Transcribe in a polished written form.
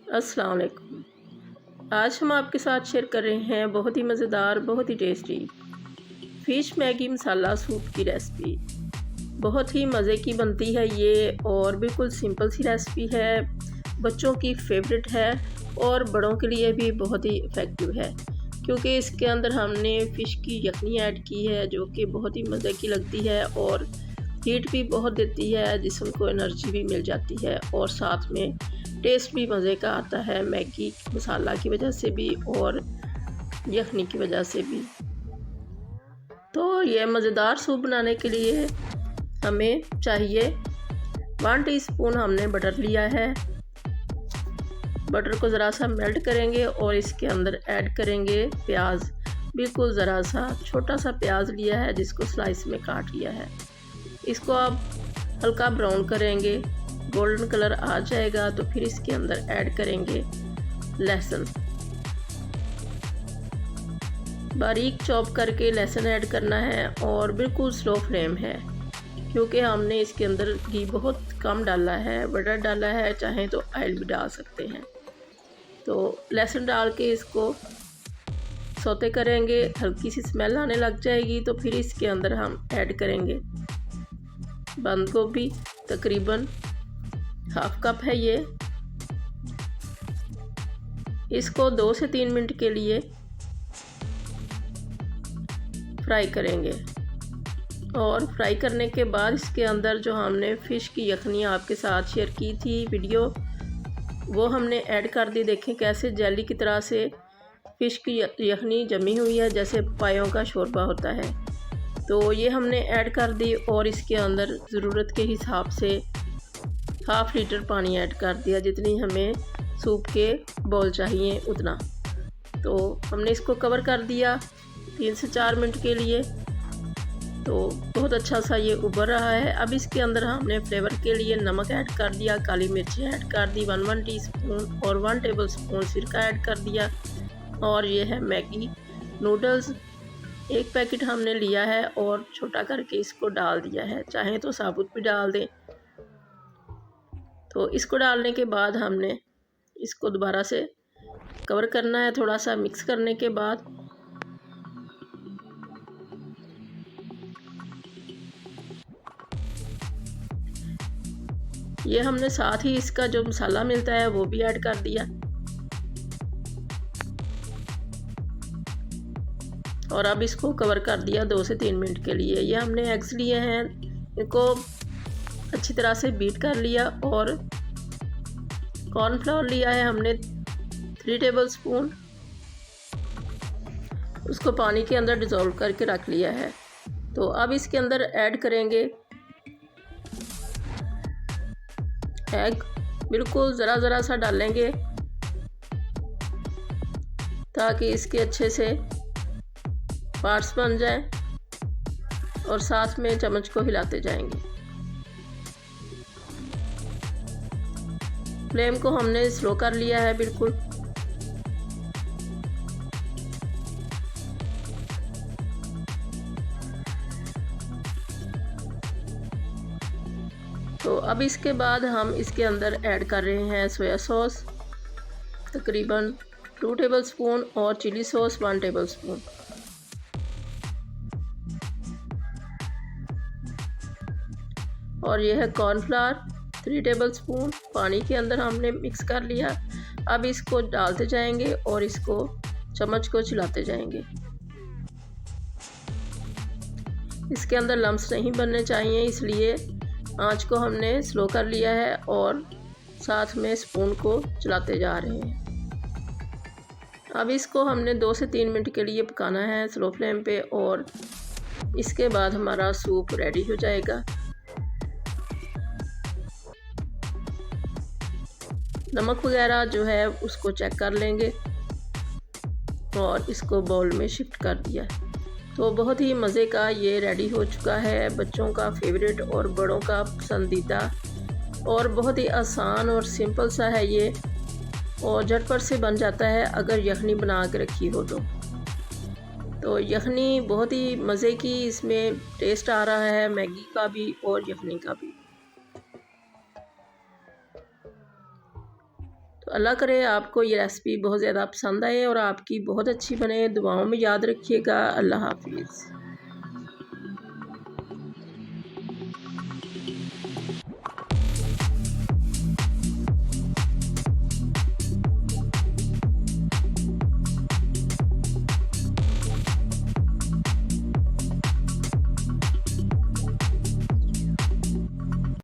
अस्सलाम वालेकुम। आज हम आपके साथ शेयर कर रहे हैं बहुत ही मज़ेदार, बहुत ही टेस्टी फ़िश मैगी मसाला सूप की रेसिपी। बहुत ही मज़े की बनती है ये और बिल्कुल सिंपल सी रेसिपी है। बच्चों की फेवरेट है और बड़ों के लिए भी बहुत ही इफ़ेक्टिव है, क्योंकि इसके अंदर हमने फ़िश की यखनी ऐड की है जो कि बहुत ही मज़े की लगती है और हीट भी बहुत देती है, जिसम को एनर्जी भी मिल जाती है और साथ में टेस्ट भी मज़े का आता है मैगी मसाला की वजह से भी और यखनी की वजह से भी। तो ये मज़ेदार सूप बनाने के लिए हमें चाहिए 1 टीस्पून हमने बटर लिया है। बटर को ज़रा सा मेल्ट करेंगे और इसके अंदर ऐड करेंगे प्याज। बिल्कुल ज़रा सा छोटा सा प्याज लिया है जिसको स्लाइस में काट लिया है। इसको आप हल्का ब्राउन करेंगे, गोल्डन कलर आ जाएगा तो फिर इसके अंदर ऐड करेंगे लहसुन। बारीक चॉप करके लहसुन ऐड करना है और बिल्कुल स्लो फ्लेम है, क्योंकि हमने इसके अंदर घी बहुत कम डाला है, बटर डाला है, चाहें तो ऑयल भी डाल सकते हैं। तो लहसुन डाल के इसको सौते करेंगे, हल्की सी स्मेल आने लग जाएगी तो फिर इसके अंदर हम ऐड करेंगे बंद गोभी। तकरीबन हाफ कप है ये। इसको 2 से 3 मिनट के लिए फ्राई करेंगे और फ्राई करने के बाद इसके अंदर जो हमने फ़िश की यखनी आपके साथ शेयर की थी वीडियो, वो हमने ऐड कर दी। देखें कैसे जेली की तरह से फ़िश की यखनी जमी हुई है, जैसे पायों का शोरबा होता है। तो ये हमने ऐड कर दी और इसके अंदर ज़रूरत के हिसाब से हाफ़ लीटर पानी ऐड कर दिया, जितनी हमें सूप के बॉल चाहिए उतना। तो हमने इसको कवर कर दिया 3 से 4 मिनट के लिए। तो बहुत अच्छा सा ये उबर रहा है। अब इसके अंदर हमने फ्लेवर के लिए नमक ऐड कर दिया, काली मिर्ची ऐड कर दी 1 टीस्पून और 1 टेबल स्पून सिरका ऐड कर दिया। और ये है मैगी नूडल्स, 1 पैकेट हमने लिया है और छोटा करके इसको डाल दिया है, चाहें तो साबुत भी डाल दें। तो इसको डालने के बाद हमने इसको दोबारा से कवर करना है। थोड़ा सा मिक्स करने के बाद ये हमने साथ ही इसका जो मसाला मिलता है वो भी ऐड कर दिया और अब इसको कवर कर दिया 2 से 3 मिनट के लिए। ये हमने एग्स लिए हैं, इनको अच्छी तरह से बीट कर लिया और कॉर्नफ्लोर लिया है हमने 3 टेबल स्पून, उसको पानी के अंदर डिज़ोल्व करके रख लिया है। तो अब इसके अंदर ऐड करेंगे एग, बिल्कुल ज़रा ज़रा सा डालेंगे ताकि इसके अच्छे से पार्ट्स बन जाएं और साथ में चम्मच को हिलाते जाएंगे। फ्लेम को हमने स्लो कर लिया है बिल्कुल। तो अब इसके बाद हम इसके अंदर ऐड कर रहे हैं सोया सॉस, तकरीबन 2 टेबल स्पून और चिली सॉस 1 टेबल स्पून। और यह है कॉर्नफ्लावर 3 टेबल स्पून, पानी के अंदर हमने मिक्स कर लिया। अब इसको डालते जाएंगे और इसको चम्मच को चलाते जाएंगे। इसके अंदर लम्स नहीं बनने चाहिए, इसलिए आंच को हमने स्लो कर लिया है और साथ में स्पून को चलाते जा रहे हैं। अब इसको हमने 2 से 3 मिनट के लिए पकाना है स्लो फ्लेम पे और इसके बाद हमारा सूप रेडी हो जाएगा। नमक वगैरह जो है उसको चेक कर लेंगे और इसको बाउल में शिफ्ट कर दिया। तो बहुत ही मज़े का ये रेडी हो चुका है, बच्चों का फेवरेट और बड़ों का पसंदीदा और बहुत ही आसान और सिंपल सा है ये और झटपट से बन जाता है अगर यखनी बना के रखी हो तो यखनी बहुत ही मज़े की इसमें टेस्ट आ रहा है, मैगी का भी और यखनी का भी। तो अल्लाह करे आपको ये रेसिपी बहुत ज़्यादा पसंद आए और आपकी बहुत अच्छी बने। दुआओं में याद रखिएगा। अल्लाह हाफिज़।